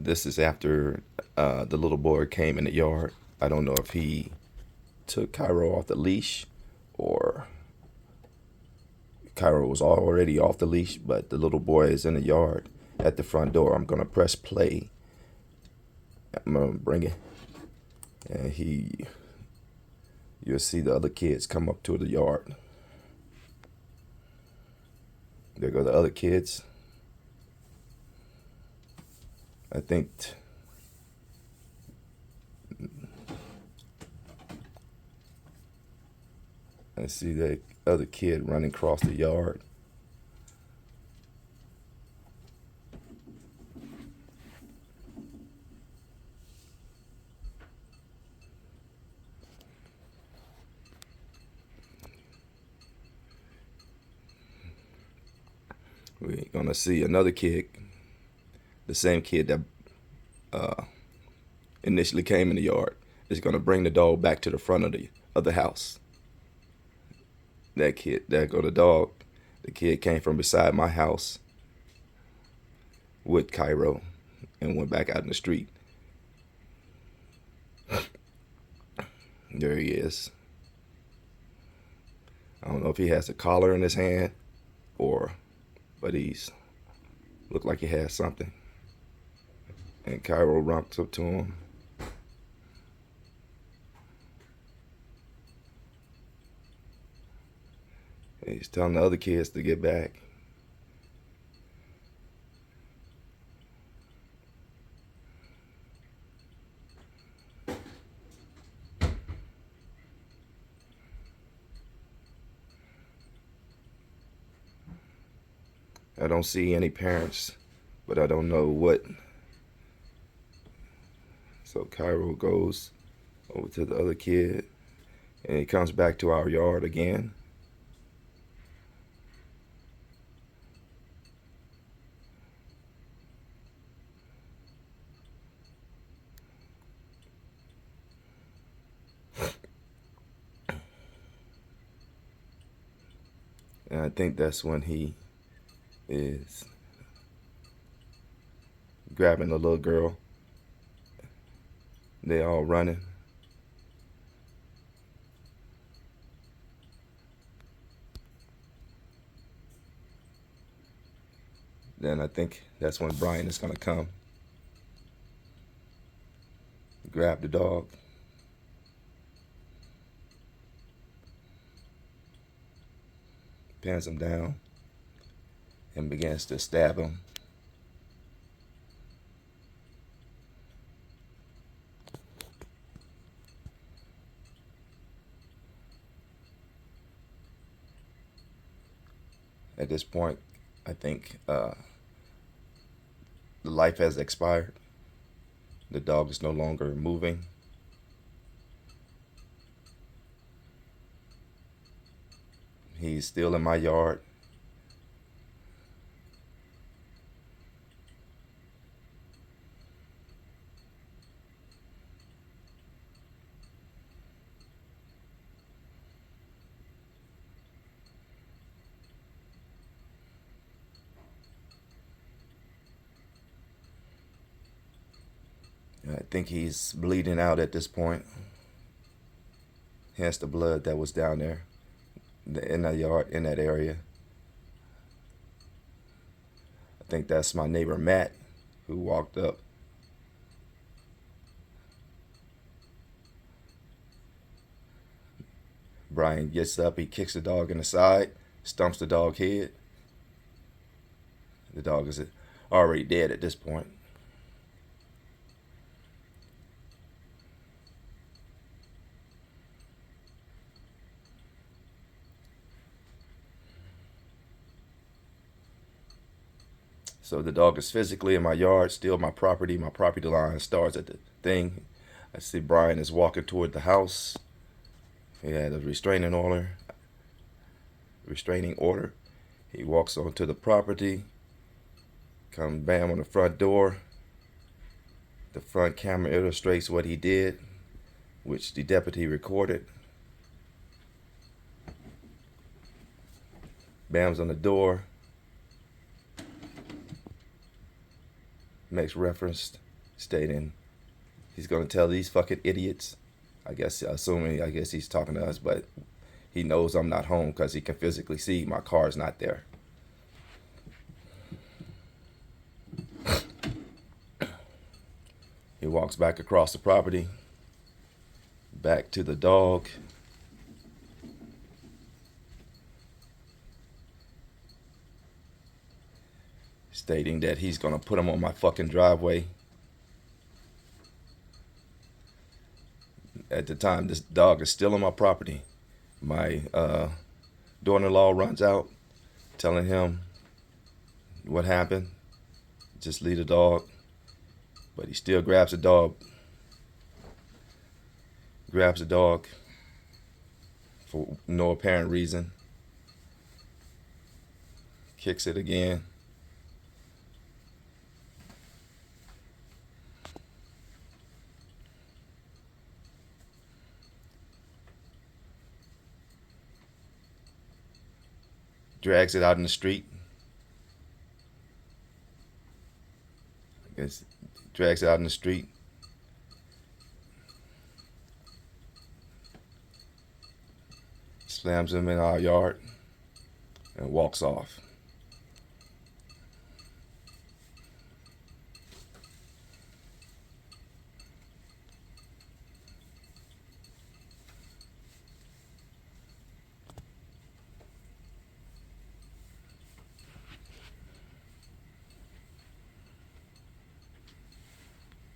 This is after the little boy came in the yard. I don't know if he took Cairo off the leash or Cairo was already off the leash, but the little boy is in the yard at the front door. I'm going to press play. I'm going to bring it. And you'll see the other kids come up to the yard. There go the other kids. I think I see that other kid running across the yard. We're gonna see another kid, the same kid that initially came in the yard, is gonna bring the dog back to the front of the house. That kid, there go the dog. The kid came from beside my house with Cairo and went back out in the street. There he is. I don't know if he has a collar in his hand but he's looked like he has something. And Cairo walks up to him. And he's telling the other kids to get back. I don't see any parents, but I don't know what. So Cairo goes over to the other kid, and he comes back to our yard again. And I think that's when he is grabbing the little girl. They all running. Then I think that's when Brian is gonna come, grab the dog. Pins him down and begins to stab him. At this point, I think the life has expired. The dog is no longer moving. He's still in my yard. I think he's bleeding out at this point. Hence the blood that was down there in the yard, in that area. I think that's my neighbor Matt who walked up. Brian gets up, he kicks the dog in the side, stumps the dog head. The dog is already dead at this point. So the dog is physically in my yard, still my property. My property line starts at the thing. I see Brian is walking toward the house. He had a restraining order. He walks onto the property, comes bam on the front door. The front camera illustrates what he did, which the deputy recorded. Bams on the door. Makes reference stating he's going to tell these fucking idiots, I guess he's talking to us, but he knows I'm not home because he can physically see my car's not there. He walks back across the property, back to the dog. Stating that he's going to put him on my fucking driveway. At the time, this dog is still on my property. My daughter-in-law runs out, telling him what happened. Just leave the dog. But he still grabs the dog. Grabs the dog for no apparent reason. Kicks it again. Drags it out in the street. Drags it out in the street. Slams him in our yard and walks off.